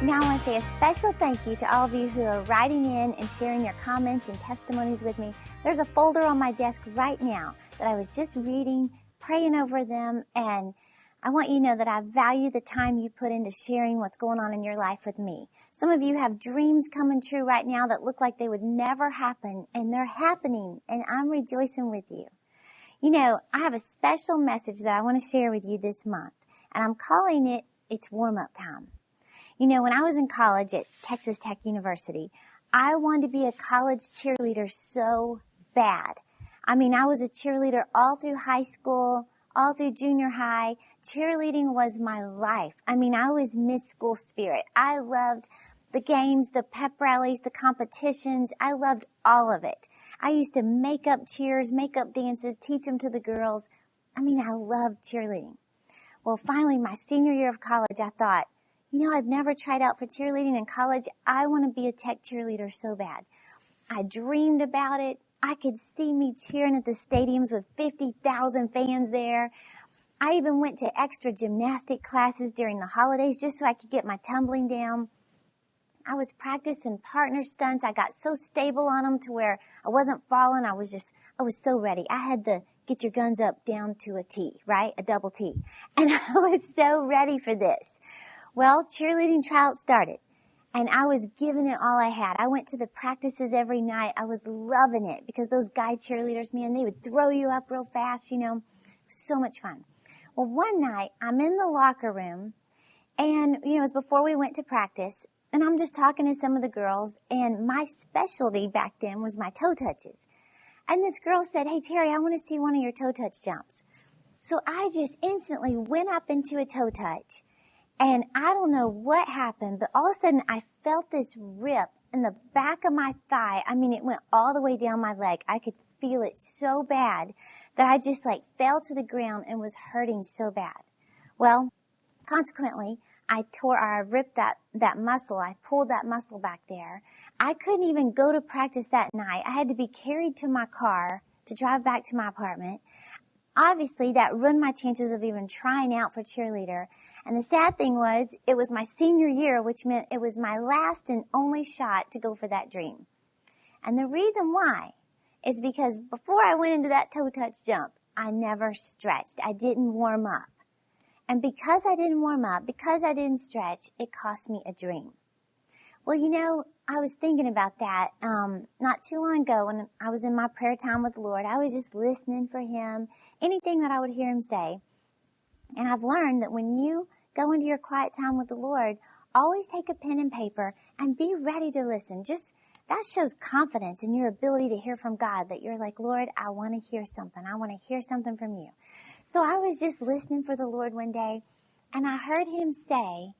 Now I want to say a special thank you to all of you who are writing in and sharing your comments and testimonies with me. There's a folder on my desk right now that I was just reading, praying over them, and I want you to know that I value the time you put into sharing what's going on in your life with me. Some of you have dreams coming true right now that look like they would never happen, and they're happening, and I'm rejoicing with you. You know, I have a special message that I want to share with you this month, and I'm calling it, It's Warm-Up Time. You know, when I was in college at Texas Tech University, I wanted to be a college cheerleader so bad. I mean, I was a cheerleader all through high school, all through junior high. Cheerleading was my life. I mean, I was Miss School Spirit. I loved the games, the pep rallies, the competitions. I loved all of it. I used to make up cheers, make up dances, teach them to the girls. I mean, I loved cheerleading. Well, finally, my senior year of college, I thought, you know, I've never tried out for cheerleading in college. I want to be a tech cheerleader so bad. I dreamed about it. I could see me cheering at the stadiums with 50,000 fans there. I even went to extra gymnastic classes during the holidays just so I could get my tumbling down. I was practicing partner stunts. I got so stable on them to where I wasn't falling. I was so ready. I had the get your guns up down to a T, right? A double T. And I was so ready for this. Well, cheerleading tryouts started, and I was giving it all I had. I went to the practices every night. I was loving it because those guy cheerleaders, man, they would throw you up real fast, you know. So much fun. Well, one night, I'm in the locker room, and, you know, it was before we went to practice, and I'm just talking to some of the girls, and my specialty back then was my toe touches. And this girl said, "Hey, Terri, I want to see one of your toe touch jumps." So I just instantly went up into a toe touch. And I don't know what happened, but all of a sudden I felt this rip in the back of my thigh. I mean, it went all the way down my leg. I could feel it so bad that I just fell to the ground and was hurting so bad. Well, consequently, I ripped that muscle. I pulled that muscle back there. I couldn't even go to practice that night. I had to be carried to my car to drive back to my apartment. Obviously, that ruined my chances of even trying out for cheerleader. And the sad thing was, it was my senior year, which meant it was my last and only shot to go for that dream. And the reason why is because before I went into that toe touch jump, I never stretched. I didn't warm up. And because I didn't warm up, because I didn't stretch, it cost me a dream. Well, you know, I was thinking about that not too long ago when I was in my prayer time with the Lord. I was just listening for Him, anything that I would hear Him say. And I've learned that when you go into your quiet time with the Lord, always take a pen and paper and be ready to listen. Just that shows confidence in your ability to hear from God, that you're like, "Lord, I want to hear something. I want to hear something from you." So I was just listening for the Lord one day, and I heard Him say,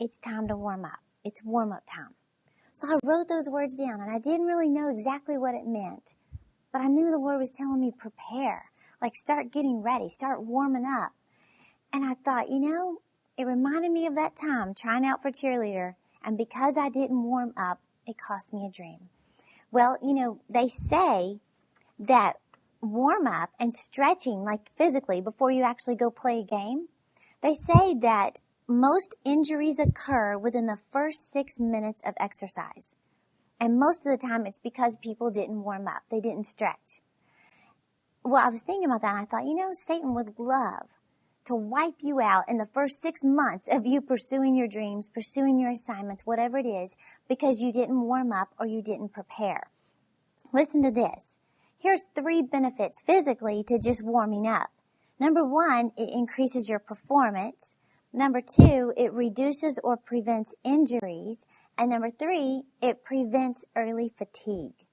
"It's time to warm up. It's warm-up time." So I wrote those words down, and I didn't really know exactly what it meant, but I knew the Lord was telling me, prepare, start getting ready, start warming up. And I thought, you know, it reminded me of that time trying out for cheerleader, and because I didn't warm up, it cost me a dream. Well, you know, they say that warm up and stretching, physically, before you actually go play a game, they say that most injuries occur within the first 6 minutes of exercise. And most of the time it's because people didn't warm up. They didn't stretch. Well, I was thinking about that, and I thought, you know, Satan would love to wipe you out in the first 6 months of you pursuing your dreams, pursuing your assignments, whatever it is, because you didn't warm up or you didn't prepare. Listen to this. Here's 3 benefits physically to just warming up. Number 1, it increases your performance. Number 2, it reduces or prevents injuries. And number 3, it prevents early fatigue.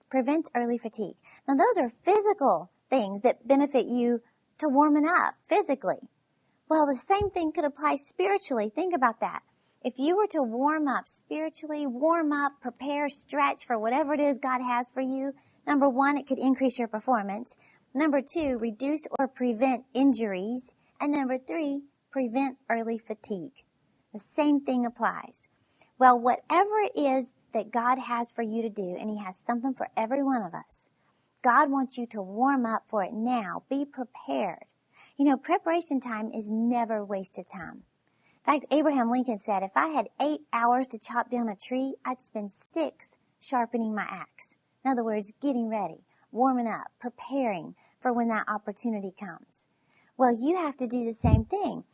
Prevents early fatigue. Now, those are physical things that benefit you to warming up physically. Well, the same thing could apply spiritually. Think about that. If you were to warm up spiritually, warm up, prepare, stretch for whatever it is God has for you, number 1, it could increase your performance. Number 2, reduce or prevent injuries. And number 3, prevent early fatigue. The same thing applies. Well, whatever it is that God has for you to do, and He has something for every one of us, God wants you to warm up for it now. Be prepared. You know, preparation time is never wasted time. In fact, Abraham Lincoln said, if I had 8 hours to chop down a tree, I'd spend 6 sharpening my axe. In other words, getting ready, warming up, preparing for when that opportunity comes. Well, you have to do the same thing.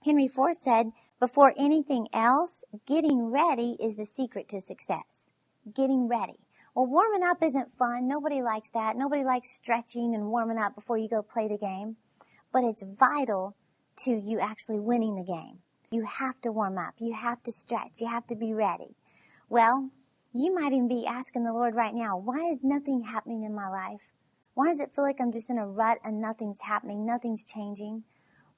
Henry Ford said, before anything else, getting ready is the secret to success. Getting ready. Well, warming up isn't fun. Nobody likes that. Nobody likes stretching and warming up before you go play the game. But it's vital to you actually winning the game. You have to warm up. You have to stretch. You have to be ready. Well, you might even be asking the Lord right now, why is nothing happening in my life? Why does it feel like I'm just in a rut and nothing's happening, nothing's changing?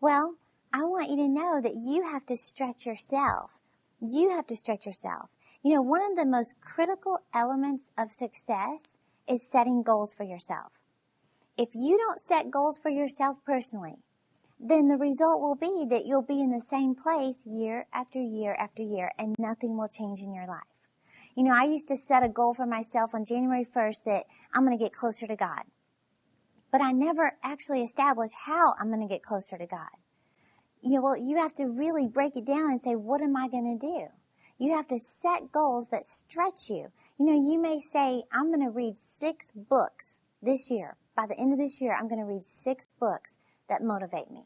Well, I want you to know that you have to stretch yourself. You have to stretch yourself. You know, one of the most critical elements of success is setting goals for yourself. If you don't set goals for yourself personally, then the result will be that you'll be in the same place year after year after year, and nothing will change in your life. You know, I used to set a goal for myself on January 1st that I'm going to get closer to God. But I never actually established how I'm going to get closer to God. You know, well, you have to really break it down and say, what am I going to do? You have to set goals that stretch you. You know, you may say, I'm going to read 6 books this year. By the end of this year, I'm going to read 6 books that motivate me.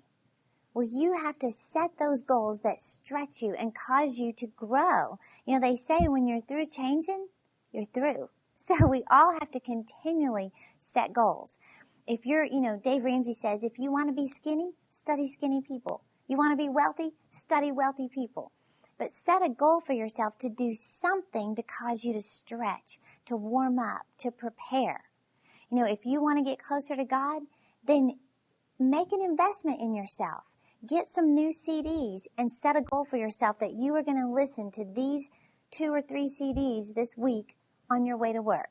Well, you have to set those goals that stretch you and cause you to grow. You know, they say when you're through changing, you're through. So we all have to continually set goals. If you're, you know, Dave Ramsey says, if you want to be skinny, study skinny people. You want to be wealthy, study wealthy people. But set a goal for yourself to do something to cause you to stretch, to warm up, to prepare. You know, if you want to get closer to God, then make an investment in yourself. Get some new CDs and set a goal for yourself that you are going to listen to these 2 or 3 CDs this week on your way to work.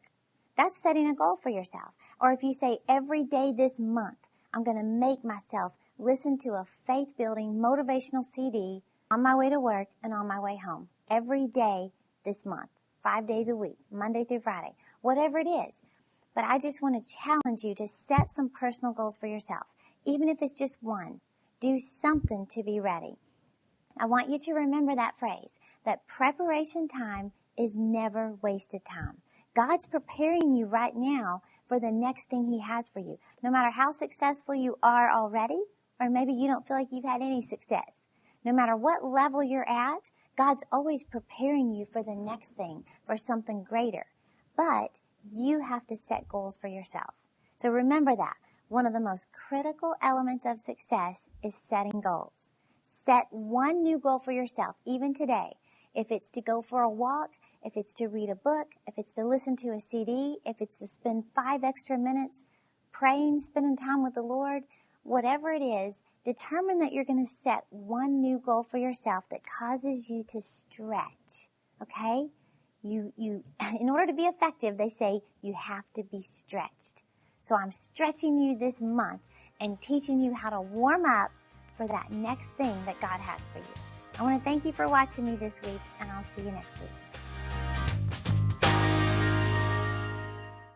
That's setting a goal for yourself. Or if you say every day this month, I'm going to make myself listen to a faith-building motivational CD on my way to work and on my way home. Every day this month, 5 days a week, Monday through Friday, whatever it is. But I just want to challenge you to set some personal goals for yourself. Even if it's just one, do something to be ready. I want you to remember that phrase, that preparation time is never wasted time. God's preparing you right now for the next thing He has for you. No matter how successful you are already, or maybe you don't feel like you've had any success. No matter what level you're at, God's always preparing you for the next thing, for something greater. But you have to set goals for yourself. So remember that. One of the most critical elements of success is setting goals. Set one new goal for yourself, even today. If it's to go for a walk, if it's to read a book, if it's to listen to a CD, if it's to spend 5 extra minutes praying, spending time with the Lord, whatever it is, determine that you're going to set one new goal for yourself that causes you to stretch. Okay? You, in order to be effective, they say you have to be stretched. So I'm stretching you this month and teaching you how to warm up for that next thing that God has for you. I want to thank you for watching me this week, and I'll see you next week.